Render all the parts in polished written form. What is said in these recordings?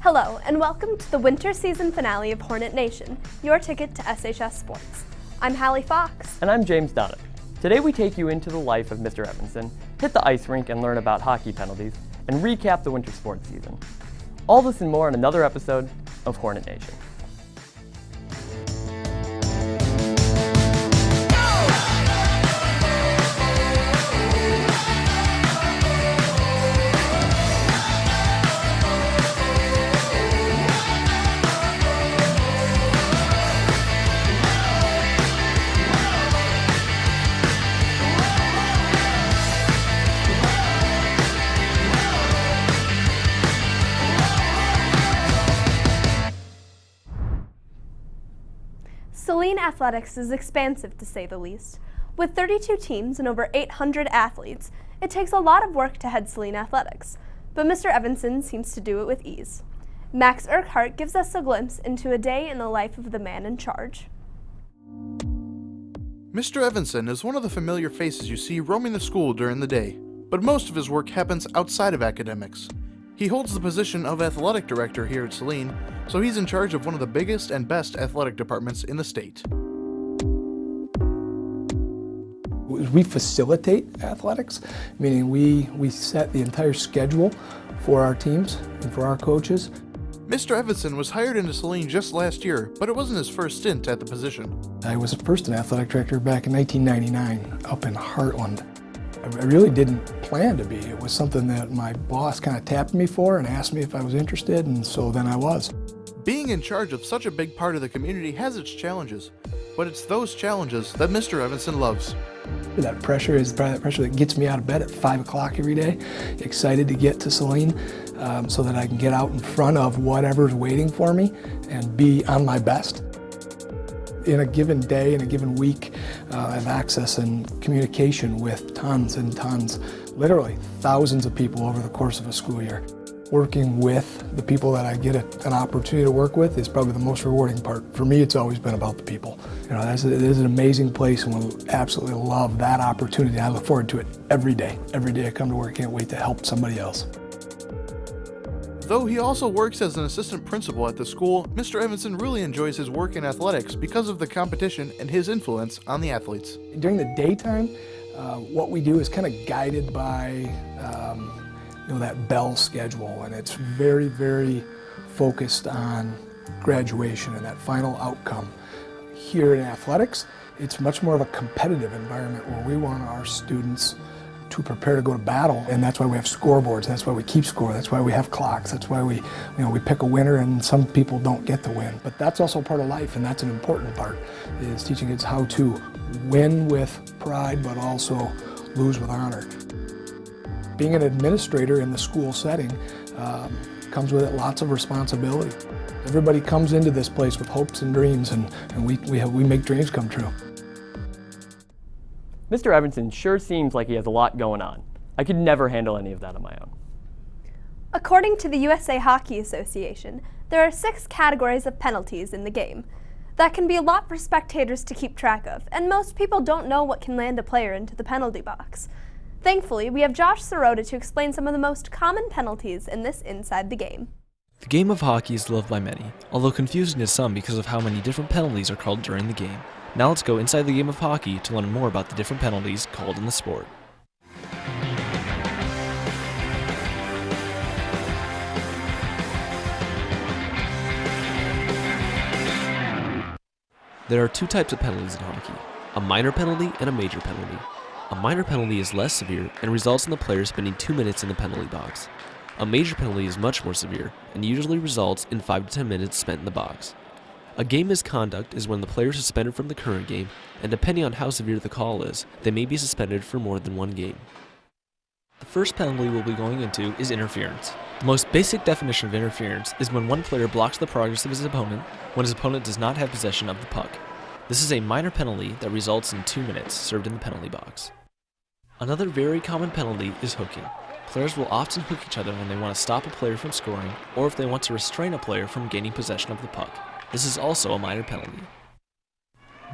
Hello, and welcome to the winter season finale of Hornet Nation, your ticket to SHS Sports. I'm Hallie Fox. And I'm James Doneth. Today we take you into the life of Mr. Evenson, hit the ice rink and learn about hockey penalties, and recap the winter sports season. All this and more in another episode of Hornet Nation. Saline athletics is expansive, to say the least. With 32 teams and over 800 athletes, it takes a lot of work to head Saline athletics, but Mr. Evenson seems to do it with ease. Max Urquhart gives us a glimpse into a day in the life of the man in charge. Mr. Evenson is one of the familiar faces you see roaming the school during the day, but most of his work happens outside of academics. He holds the position of athletic director here at Saline, so he's in charge of one of the biggest and best athletic departments in the state. We facilitate athletics, meaning we set the entire schedule for our teams and for our coaches. Mr. Evenson was hired into Saline just last year, but it wasn't his first stint at the position. I was first an athletic director back in 1999 up in Heartland. I really didn't plan to be. It was something that my boss kind of tapped me for and asked me if I was interested, and so then I was. Being in charge of such a big part of the community has its challenges, but it's those challenges that Mr. Evenson loves. That pressure is probably that pressure that gets me out of bed at 5 o'clock every day, excited to get to Saline so that I can get out in front of whatever's waiting for me and be on my best. In a given day, in a given week, I have access and communication with tons and tons, literally thousands of people over the course of a school year. Working with the people that I get an opportunity to work with is probably the most rewarding part. For me, it's always been about the people. You know, it is an amazing place, and we absolutely love that opportunity. I look forward to it every day. Every day I come to work, can't wait to help somebody else. Though he also works as an assistant principal at the school, Mr. Evenson really enjoys his work in athletics because of the competition and his influence on the athletes. During the daytime, what we do is kind of guided by that bell schedule, and it's very, very focused on graduation and that final outcome. Here in athletics, it's much more of a competitive environment where we want our students to prepare to go to battle, and that's why we have scoreboards, that's why we keep score, that's why we have clocks, that's why we pick a winner, and some people don't get the win. But that's also part of life, and that's an important part, is teaching kids how to win with pride, but also lose with honor. Being an administrator in the school setting comes with it lots of responsibility. Everybody comes into this place with hopes and dreams, and we make dreams come true. Mr. Evenson sure seems like he has a lot going on. I could never handle any of that on my own. According to the USA Hockey Association, there are 6 categories of penalties in the game. That can be a lot for spectators to keep track of, and most people don't know what can land a player into the penalty box. Thankfully, we have Josh Sirota to explain some of the most common penalties in this Inside the Game. The game of hockey is loved by many, although confusing to some because of how many different penalties are called during the game. Now let's go inside the game of hockey to learn more about the different penalties called in the sport. There are 2 types of penalties in hockey, a minor penalty and a major penalty. A minor penalty is less severe and results in the player spending 2 minutes in the penalty box. A major penalty is much more severe and usually results in 5 to 10 minutes spent in the box. A game misconduct is when the player is suspended from the current game, and depending on how severe the call is, they may be suspended for more than 1 game. The first penalty we'll be going into is interference. The most basic definition of interference is when one player blocks the progress of his opponent when his opponent does not have possession of the puck. This is a minor penalty that results in 2 minutes served in the penalty box. Another very common penalty is hooking. Players will often hook each other when they want to stop a player from scoring or if they want to restrain a player from gaining possession of the puck. This is also a minor penalty.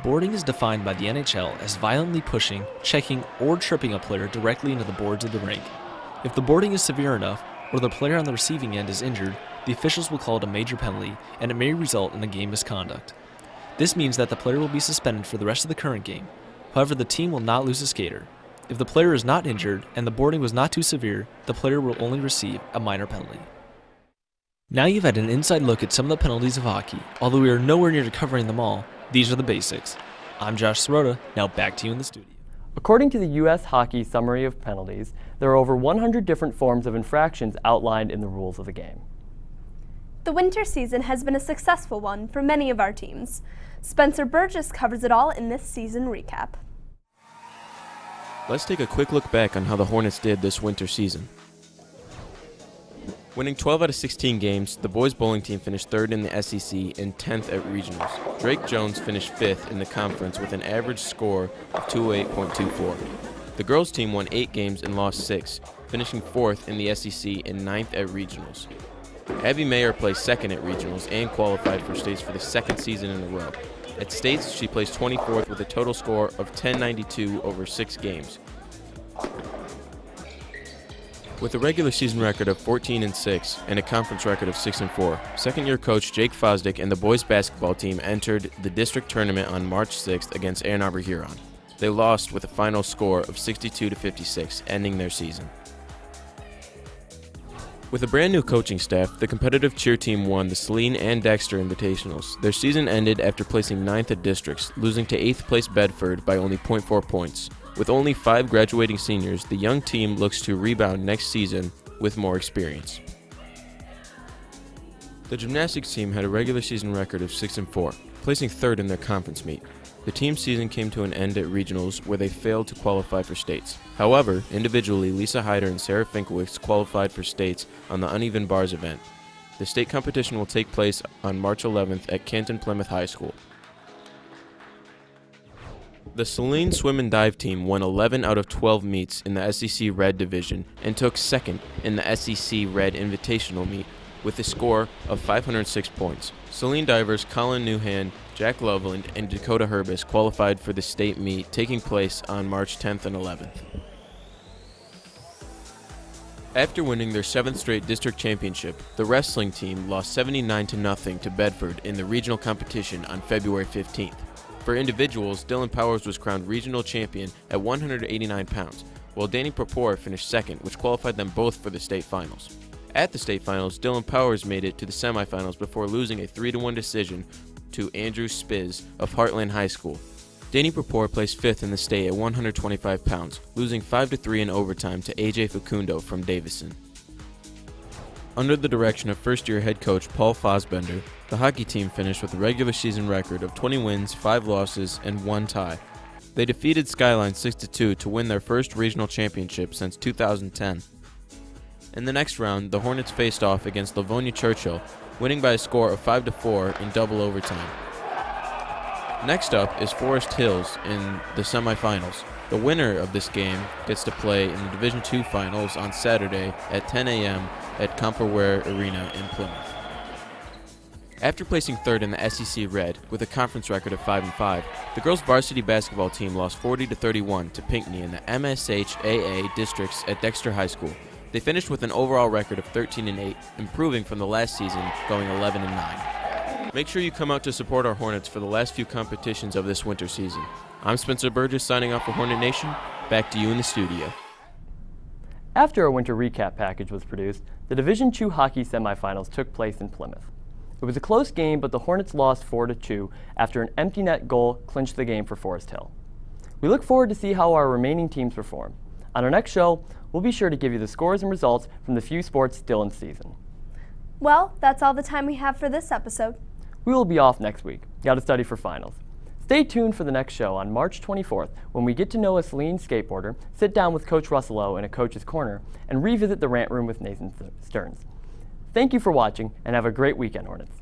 Boarding is defined by the NHL as violently pushing, checking, or tripping a player directly into the boards of the rink. If the boarding is severe enough, or the player on the receiving end is injured, the officials will call it a major penalty, and it may result in a game misconduct. This means that the player will be suspended for the rest of the current game. However, the team will not lose a skater. If the player is not injured and the boarding was not too severe, the player will only receive a minor penalty. Now you've had an inside look at some of the penalties of hockey. Although we are nowhere near to covering them all, these are the basics. I'm Josh Sirota, now back to you in the studio. According to the U.S. Hockey Summary of Penalties, there are over 100 different forms of infractions outlined in the rules of the game. The winter season has been a successful one for many of our teams. Spencer Burgess covers it all in this season recap. Let's take a quick look back on how the Hornets did this winter season. Winning 12 out of 16 games, the boys bowling team finished 3rd in the SEC and 10th at regionals. Drake Jones finished 5th in the conference with an average score of 208.24. The girls team won 8 games and lost 6, finishing 4th in the SEC and 9th at regionals. Abby Mayer placed 2nd at regionals and qualified for states for the 2nd season in a row. At states, she placed 24th with a total score of 1092 over 6 games. With a regular season record of 14-6 and a conference record of 6-4, second-year coach Jake Fosdick and the boys basketball team entered the district tournament on March 6th against Ann Arbor Huron. They lost with a final score of 62-56, ending their season. With a brand new coaching staff, the competitive cheer team won the Saline and Dexter Invitationals. Their season ended after placing 9th at districts, losing to 8th place Bedford by only 0.4 points. With only 5 graduating seniors, the young team looks to rebound next season with more experience. The gymnastics team had a regular season record of 6-4, placing 3rd in their conference meet. The team's season came to an end at regionals where they failed to qualify for states. However, individually, Lisa Hyder and Sarah Finkowicz qualified for states on the uneven bars event. The state competition will take place on March 11th at Canton Plymouth High School. The Saline swim and dive team won 11 out of 12 meets in the SEC Red Division and took 2nd in the SEC Red Invitational meet with a score of 506 points. Saline divers Colin Newhan, Jack Loveland, and Dakota Herbis qualified for the state meet taking place on March 10th and 11th. After winning their 7th straight district championship, the wrestling team lost 79-0 to Bedford in the regional competition on February 15th. For individuals, Dylan Powers was crowned regional champion at 189 pounds, while Danny Propor finished 2nd, which qualified them both for the state finals. At the state finals, Dylan Powers made it to the semifinals before losing a 3-1 decision to Andrew Spiz of Heartland High School. Danny Propor placed 5th in the state at 125 pounds, losing 5-3 in overtime to AJ Facundo from Davison. Under the direction of first-year head coach Paul Fosbender, the hockey team finished with a regular season record of 20 wins, 5 losses, and 1 tie. They defeated Skyline 6-2 to win their first regional championship since 2010. In the next round, the Hornets faced off against Livonia Churchill, winning by a score of 5-4 in double overtime. Next up is Forest Hills in the semifinals. The winner of this game gets to play in the Division II finals on Saturday at 10 a.m. at Comperware Arena in Plymouth. After placing 3rd in the SEC Red with a conference record of 5-5, the girls varsity basketball team lost 40-31 to Pinckney in the MSHAA districts at Dexter High School. They finished with an overall record of 13-8, improving from the last season, going 11-9. Make sure you come out to support our Hornets for the last few competitions of this winter season. I'm Spencer Burgess signing off for Hornet Nation. Back to you in the studio. After a winter recap package was produced, the Division II hockey semifinals took place in Plymouth. It was a close game, but the Hornets lost 4-2 after an empty net goal clinched the game for Forest Hill. We look forward to see how our remaining teams perform. On our next show, we'll be sure to give you the scores and results from the few sports still in season. Well, that's all the time we have for this episode. We will be off next week. Got to study for finals. Stay tuned for the next show on March 24th when we get to know a Saline skateboarder, sit down with Coach Russello in a coach's corner, and revisit the rant room with Nathan Stearns. Thank you for watching, and have a great weekend, Hornets.